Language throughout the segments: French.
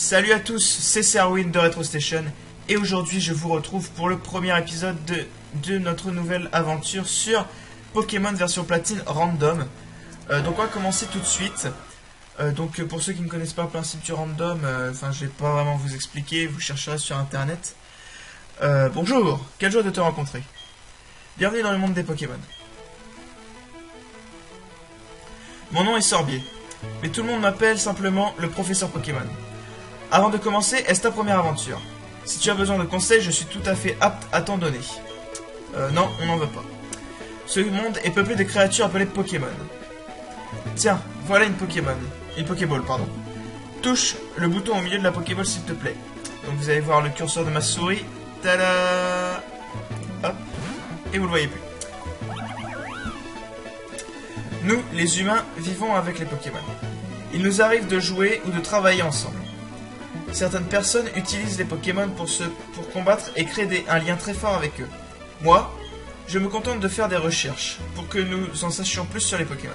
Salut à tous, c'est Serwin de RetroStation et aujourd'hui je vous retrouve pour le premier épisode de notre nouvelle aventure sur Pokémon version platine random. Donc on va commencer tout de suite. Donc pour ceux qui ne connaissent pas le principe du random, je vais pas vraiment vous expliquer, vous chercherez sur internet. Bonjour, quelle joie de te rencontrer. Bienvenue dans le monde des Pokémon. Mon nom est Sorbier, mais tout le monde m'appelle simplement le professeur Pokémon. Avant de commencer, est-ce ta première aventure? Si tu as besoin de conseils, je suis tout à fait apte à t'en donner. Non, on n'en veut pas. Ce monde est peuplé de créatures appelées Pokémon. Tiens, voilà une Pokémon. Une Pokéball, pardon. Touche le bouton au milieu de la Pokéball s'il te plaît. Donc vous allez voir le curseur de ma souris. Tada! Hop. Et vous le voyez plus. Nous, les humains, vivons avec les Pokémon. Il nous arrive de jouer ou de travailler ensemble. Certaines personnes utilisent les Pokémon pour combattre et créer un lien très fort avec eux. Moi, je me contente de faire des recherches pour que nous en sachions plus sur les Pokémon.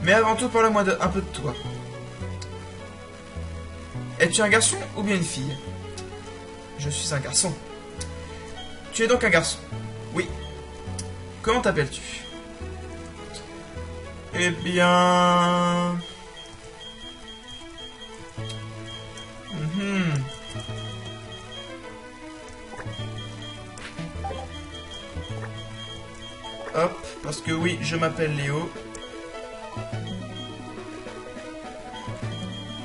Mais avant tout, parle-moi un peu de toi. Es-tu un garçon ou bien une fille? Je suis un garçon. Tu es donc un garçon? Oui. Comment t'appelles-tu? Eh bien... Hop, parce que oui, je m'appelle Léo.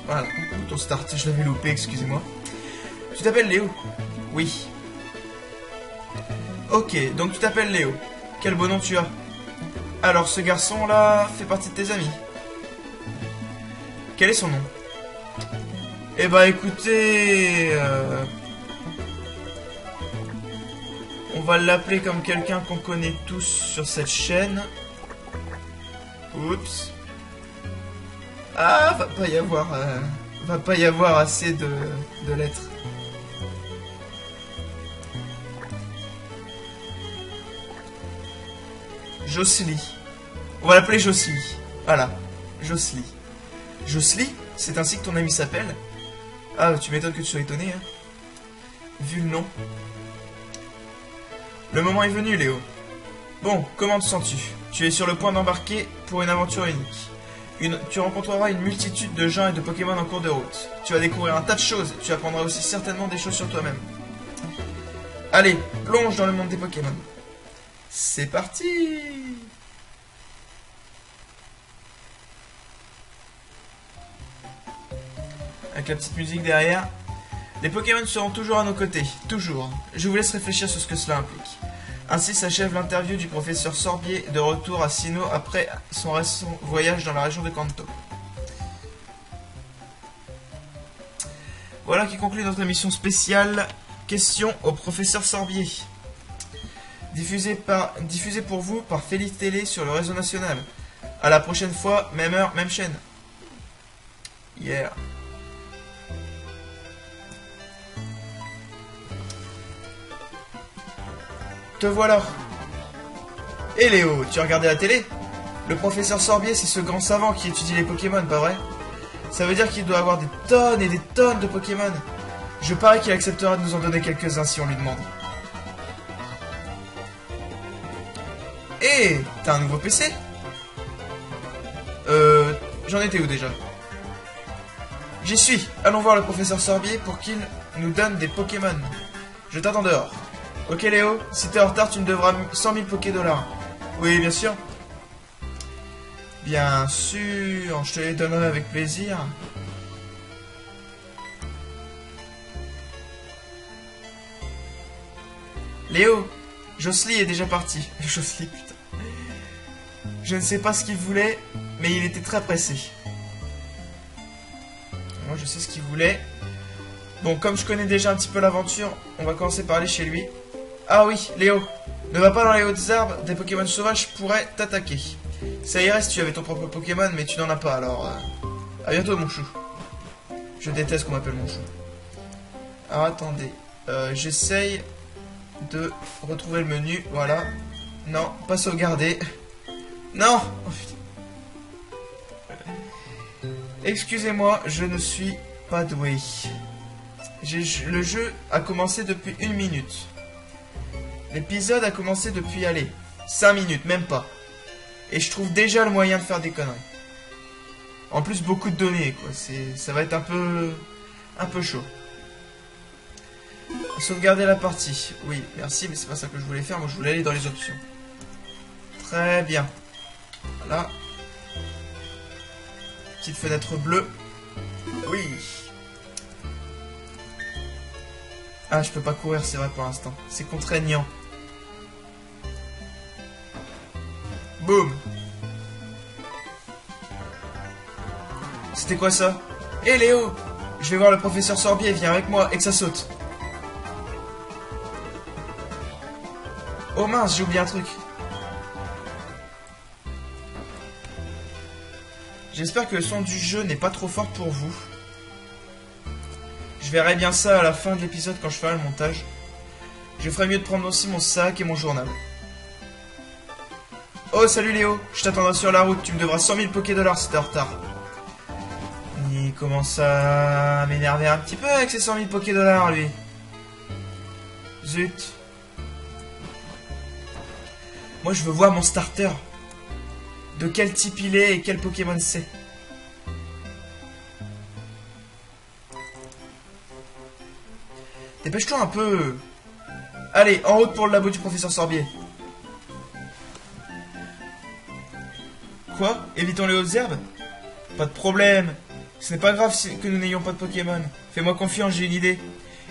Voilà, bouton start, je l'avais loupé, excusez-moi. Tu t'appelles Léo? Oui. Ok, donc tu t'appelles Léo. Quel beau nom tu as. Alors ce garçon-là fait partie de tes amis. Quel est son nom? Eh bah écoutez... on va l'appeler comme quelqu'un qu'on connaît tous sur cette chaîne. Oups. Ah, va pas y avoir assez de lettres. Jocely. On va l'appeler Jocely. Voilà, Jocely. Jocely, c'est ainsi que ton ami s'appelle? Ah, tu m'étonnes que tu sois étonné, hein. Vu le nom. Le moment est venu, Léo. Bon, comment te sens-tu? Tu es sur le point d'embarquer pour une aventure unique. Tu rencontreras une multitude de gens et de Pokémon en cours de route. Tu vas découvrir un tas de choses. Tu apprendras aussi certainement des choses sur toi-même. Allez, plonge dans le monde des Pokémon. C'est parti! Avec la petite musique derrière. Les Pokémon seront toujours à nos côtés, toujours. Je vous laisse réfléchir sur ce que cela implique. Ainsi s'achève l'interview du professeur Sorbier de retour à Sinnoh après son récent voyage dans la région de Kanto. Voilà qui conclut notre émission spéciale Question au professeur Sorbier. Diffusée pour vous par Félix Télé sur le réseau national. À la prochaine fois, même heure, même chaîne. Yeah. Te voilà. Et Léo, tu as regardé la télé? Le professeur Sorbier, c'est ce grand savant qui étudie les Pokémon, pas vrai? Ça veut dire qu'il doit avoir des tonnes et des tonnes de Pokémon. Je parie qu'il acceptera de nous en donner quelques-uns si on lui demande. Hé, t'as un nouveau PC? J'en étais où déjà? J'y suis. Allons voir le professeur Sorbier pour qu'il nous donne des Pokémon. Je t'attends dehors. Ok Léo, si t'es en retard, tu me devras 100 000 Poké-dollars. Oui, bien sûr. Bien sûr, je te les donnerai avec plaisir. Léo, Jocely est déjà parti. Jocely, putain. Je ne sais pas ce qu'il voulait, mais il était très pressé. Moi, je sais ce qu'il voulait. Bon, comme je connais déjà un petit peu l'aventure, on va commencer par aller chez lui. Ah oui, Léo, ne va pas dans les hautes herbes, des Pokémon sauvages pourraient t'attaquer. Ça irait si tu avais ton propre Pokémon, mais tu n'en as pas, alors... À bientôt, mon chou. Je déteste qu'on m'appelle mon chou. Alors, attendez. J'essaye de retrouver le menu, voilà. Non, pas sauvegarder. Non! Oh, putain. Excusez-moi, je ne suis pas doué. Le jeu a commencé depuis 1 minute. L'épisode a commencé depuis, allez, 5 minutes, même pas. Et je trouve déjà le moyen de faire des conneries. En plus, beaucoup de données, quoi. Ça va être un peu chaud. Sauvegarder la partie. Oui, merci, mais c'est pas ça que je voulais faire. Moi, je voulais aller dans les options. Très bien. Voilà. Petite fenêtre bleue. Oui. Ah, je peux pas courir, c'est vrai pour l'instant. C'est contraignant. Boum. C'était quoi ça? Hé Léo, je vais voir le professeur Sorbier, viens avec moi et que ça saute. Oh mince, j'ai oublié un truc. J'espère que le son du jeu n'est pas trop fort pour vous. Je verrai bien ça à la fin de l'épisode quand je ferai le montage. Je ferai mieux de prendre aussi mon sac et mon journal. Oh salut Léo, je t'attendrai sur la route, tu me devras 100 000 Poké-Dollars si t'es en retard. Il commence à m'énerver un petit peu avec ses 100 000 Poké-Dollars lui. Zut. Moi je veux voir mon starter. De quel type il est et quel Pokémon c'est. Dépêche-toi un peu. Allez, en route pour le labo du professeur Sorbier. Quoi? Évitons les hautes herbes? Pas de problème. Ce n'est pas grave que nous n'ayons pas de Pokémon. Fais-moi confiance, j'ai une idée.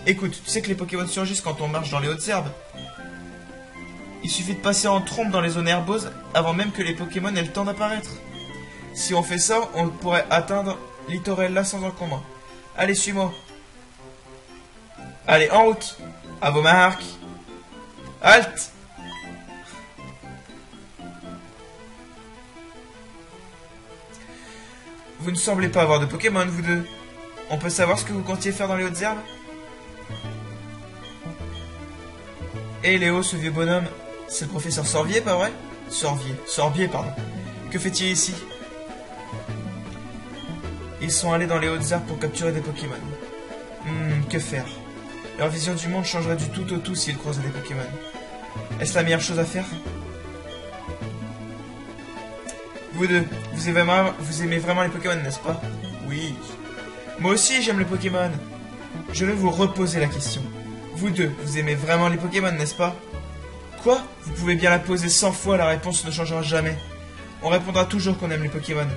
Écoute, tu sais que les Pokémon surgissent quand on marche dans les hautes herbes. Il suffit de passer en trompe dans les zones herbeuses avant même que les Pokémon aient le temps d'apparaître. Si on fait ça, on pourrait atteindre Littorella sans encombre. Allez, suis-moi. Allez, en route. À vos marques. Halte. Vous ne semblez pas avoir de Pokémon, vous deux. On peut savoir ce que vous comptiez faire dans les hautes herbes? Hé Léo, ce vieux bonhomme, c'est le professeur Sorbier, pas vrai? Sorbier, pardon. Que fait-il ici? Ils sont allés dans les hautes herbes pour capturer des Pokémon. Que faire? Leur vision du monde changerait du tout au tout s'ils croisaient des Pokémon. Est-ce la meilleure chose à faire? Vous deux, vous aimez vraiment les Pokémon, n'est-ce pas? Oui. Moi aussi, j'aime les Pokémon. Je vais vous reposer la question. Vous deux, vous aimez vraiment les Pokémon, n'est-ce pas? Quoi? Vous pouvez bien la poser 100 fois, la réponse ne changera jamais. On répondra toujours qu'on aime les Pokémon.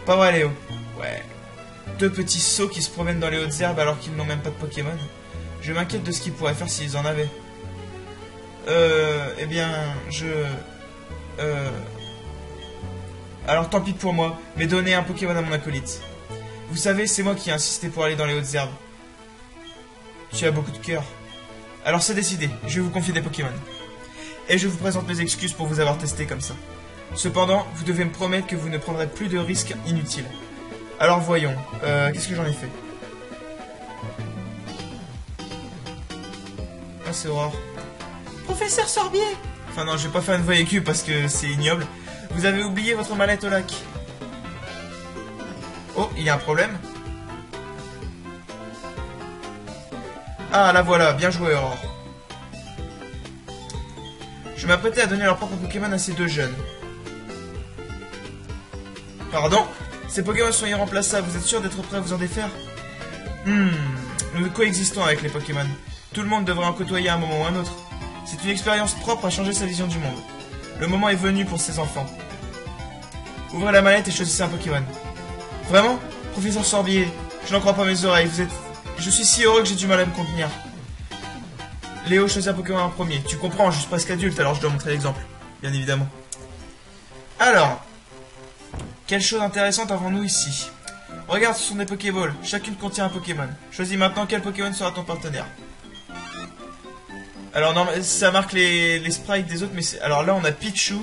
Pas vrai, Léo? Ouais. Deux petits sots qui se promènent dans les hautes herbes alors qu'ils n'ont même pas de Pokémon. Je m'inquiète de ce qu'ils pourraient faire s'ils en avaient. Eh bien, Alors tant pis pour moi, mais donnez un Pokémon à mon acolyte. Vous savez, c'est moi qui ai insisté pour aller dans les hautes herbes. Tu as beaucoup de cœur. Alors c'est décidé, je vais vous confier des Pokémon. Et je vous présente mes excuses pour vous avoir testé comme ça. Cependant, vous devez me promettre que vous ne prendrez plus de risques inutiles. Alors voyons, qu'est-ce que j'en ai fait? Ah, c'est Aurore. Professeur Sorbier! Enfin non, je vais pas faire une voix aiguë parce que c'est ignoble. Vous avez oublié votre mallette au lac. Oh, il y a un problème. Ah, la voilà, bien joué, Aurore. Je m'apprêtais à donner leur propre Pokémon à ces deux jeunes. Pardon? Ces Pokémon sont irremplaçables, vous êtes sûr d'être prêts à vous en défaire? Nous coexistons avec les Pokémon. Tout le monde devrait en côtoyer à un moment ou à un autre. C'est une expérience propre à changer sa vision du monde. Le moment est venu pour ces enfants. Ouvrez la mallette et choisissez un Pokémon. Vraiment? Professeur Sorbier, je n'en crois pas mes oreilles, Je suis si heureux que j'ai du mal à me contenir. Léo choisit un Pokémon en premier. Tu comprends, je suis presque adulte, alors je dois montrer l'exemple. Bien évidemment. Alors, quelle chose intéressante avons-nous ici? Regarde, ce sont des Pokéballs. Chacune contient un Pokémon. Choisis maintenant quel Pokémon sera ton partenaire. Alors, non, ça marque les sprites des autres, mais c'est... Alors là, on a Pichu,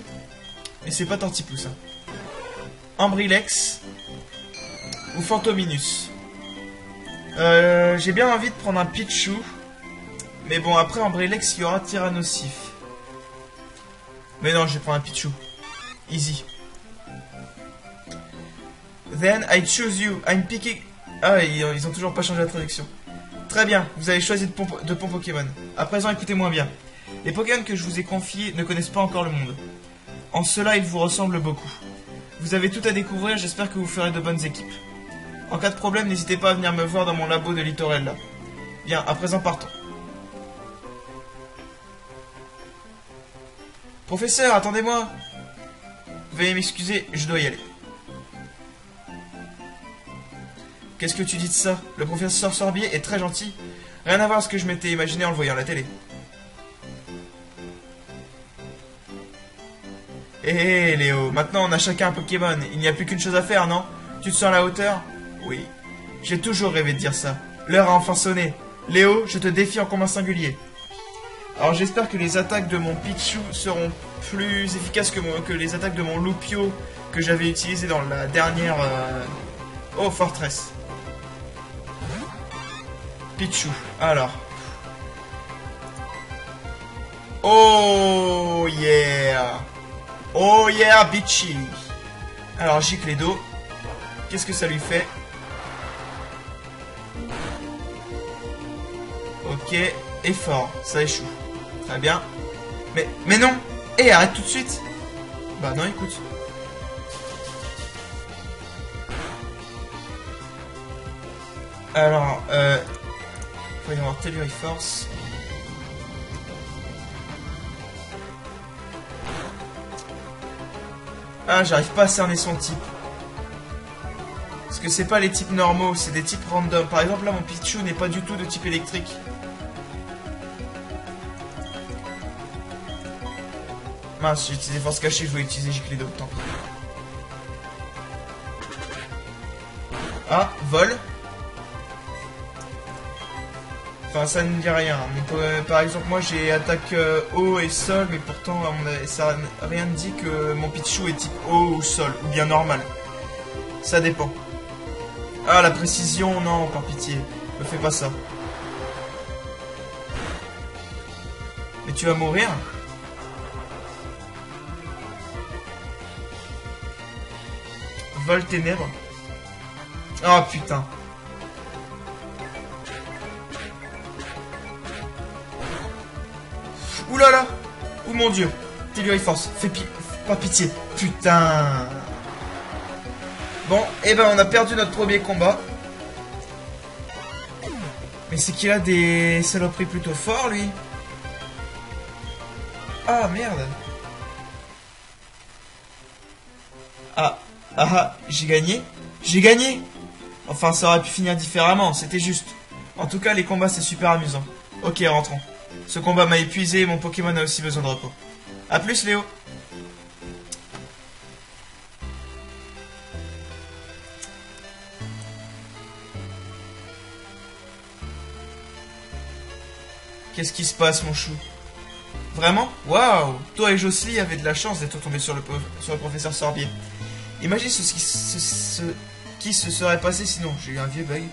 mais c'est pas Tortipousse. Hein. Ambrilex ou Fantominus. J'ai bien envie de prendre un Pichu, mais bon, après Ambrilex, il y aura Tyrannosif. Mais non, je vais prendre un Pichu. Easy. Then I choose you. I'm picking... Ah, ils ont toujours pas changé la traduction. Très bien, vous avez choisi de pont Pokémon. À présent, écoutez-moi bien. Les Pokémon que je vous ai confiés ne connaissent pas encore le monde. En cela, ils vous ressemblent beaucoup. Vous avez tout à découvrir, j'espère que vous ferez de bonnes équipes. En cas de problème, n'hésitez pas à venir me voir dans mon labo de Littorella. Bien, à présent partons. Professeur, attendez-moi. Veuillez m'excuser, je dois y aller. Qu'est-ce que tu dis de ça? Le professeur Sorbier est très gentil. Rien à voir avec ce que je m'étais imaginé en le voyant à la télé. Hé Léo, maintenant on a chacun un Pokémon. Il n'y a plus qu'une chose à faire, non? Tu te sens à la hauteur? Oui. J'ai toujours rêvé de dire ça. L'heure a enfin sonné. Léo, je te défie en combat singulier. Alors j'espère que les attaques de mon Pichu seront plus efficaces que les attaques de mon Lupio que j'avais utilisé dans la dernière... Oh, Fortress. Pichu, alors. Oh yeah. Oh yeah, bitchy. Alors, Gicledo. Qu'est-ce que ça lui fait? Ok, effort, ça échoue. Très bien. Mais non. Eh, arrête tout de suite. Bah non, écoute. Alors, voyons voir, Telluride Force. Ah, j'arrive pas à cerner son type. Parce que c'est pas les types normaux, c'est des types random. Par exemple, là, mon Pichu n'est pas du tout de type électrique. Mince, j'ai utilisé force cachée, je voulais utiliser Gicledo, tant pis. Ah, vol. Enfin, ça ne me dit rien. Par exemple, moi j'ai attaque eau et sol, mais pourtant, ça n'a rien dit que mon Pichu est type eau ou sol, ou bien normal. Ça dépend. Ah, la précision, non, par pitié. Ne fais pas ça. Mais tu vas mourir. Vol ténèbres. Oh putain. Ouh là là. Oh mon dieu. Telluride Force. Fais pas pitié. Putain. Bon, et ben on a perdu notre premier combat. Mais c'est qu'il a des saloperies plutôt forts, lui. Ah, merde. Ah, j'ai gagné. J'ai gagné. Enfin, ça aurait pu finir différemment, c'était juste. En tout cas, les combats, c'est super amusant. Ok, rentrons. Ce combat m'a épuisé et mon Pokémon a aussi besoin de repos. A plus, Léo. Qu'est-ce qui se passe, mon chou? Vraiment? Waouh! Toi et Jocely avez de la chance d'être tombés sur le professeur Sorbier. Imagine ce qui se serait passé sinon. J'ai eu un vieux bug.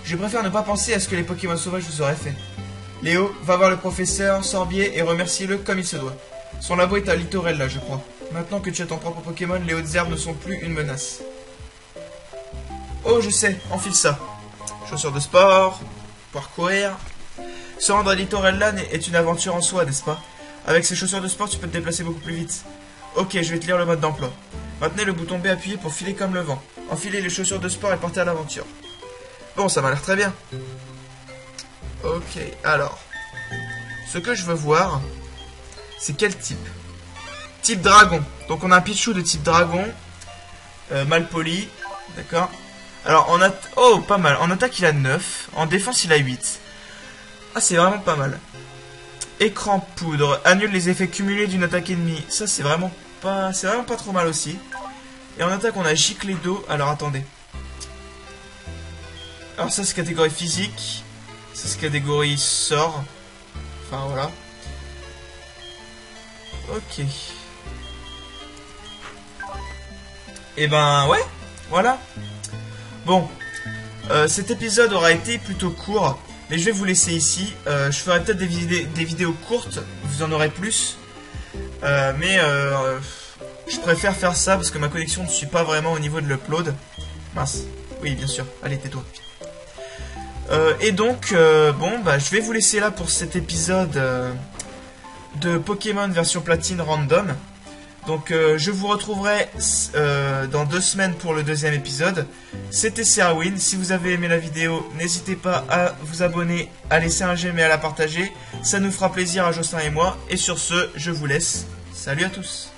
Je préfère ne pas penser à ce que les Pokémon sauvages vous auraient fait. Léo, va voir le professeur Sorbier et remercie-le comme il se doit. Son labo est à Littorella, je crois. Maintenant que tu as ton propre Pokémon, les hautes herbes ne sont plus une menace. Oh, je sais, enfile ça. Chaussures de sport, pouvoir courir. Se rendre à Littorella est une aventure en soi, n'est-ce pas? Avec ces chaussures de sport, tu peux te déplacer beaucoup plus vite. Ok, je vais te lire le mode d'emploi. Maintenez le bouton B appuyé pour filer comme le vent. Enfilez les chaussures de sport et partez à l'aventure. Bon, ça m'a l'air très bien. Ok, alors. Ce que je veux voir, c'est quel type? Type dragon. Donc on a un Pichu de type dragon. Mal poli. D'accord. Alors, oh, pas mal. En attaque, il a 9. En défense, il a 8. Ah, c'est vraiment pas mal. Écran poudre. Annule les effets cumulés d'une attaque ennemie. Ça, c'est vraiment pas trop mal aussi. Et en attaque, on a Gicledo. Alors, attendez. Alors, ça, c'est catégorie physique. Ça, c'est catégorie sort. Enfin, voilà. Ok. Et ben, ouais. Voilà. Bon. Cet épisode aura été plutôt court. Mais je vais vous laisser ici. Je ferai peut-être des vidéos courtes. Vous en aurez plus. Mais je préfère faire ça parce que ma connexion ne suit pas vraiment au niveau de l'upload. Mince. Oui, bien sûr. Allez, tais-toi. Et donc, bon, bah, je vais vous laisser là pour cet épisode de Pokémon version platine random. Donc, je vous retrouverai dans 2 semaines pour le 2e épisode. C'était Serwin. Si vous avez aimé la vidéo, n'hésitez pas à vous abonner, à laisser un j'aime et à la partager. Ça nous fera plaisir à Jocelyn et moi. Et sur ce, je vous laisse. Salut à tous.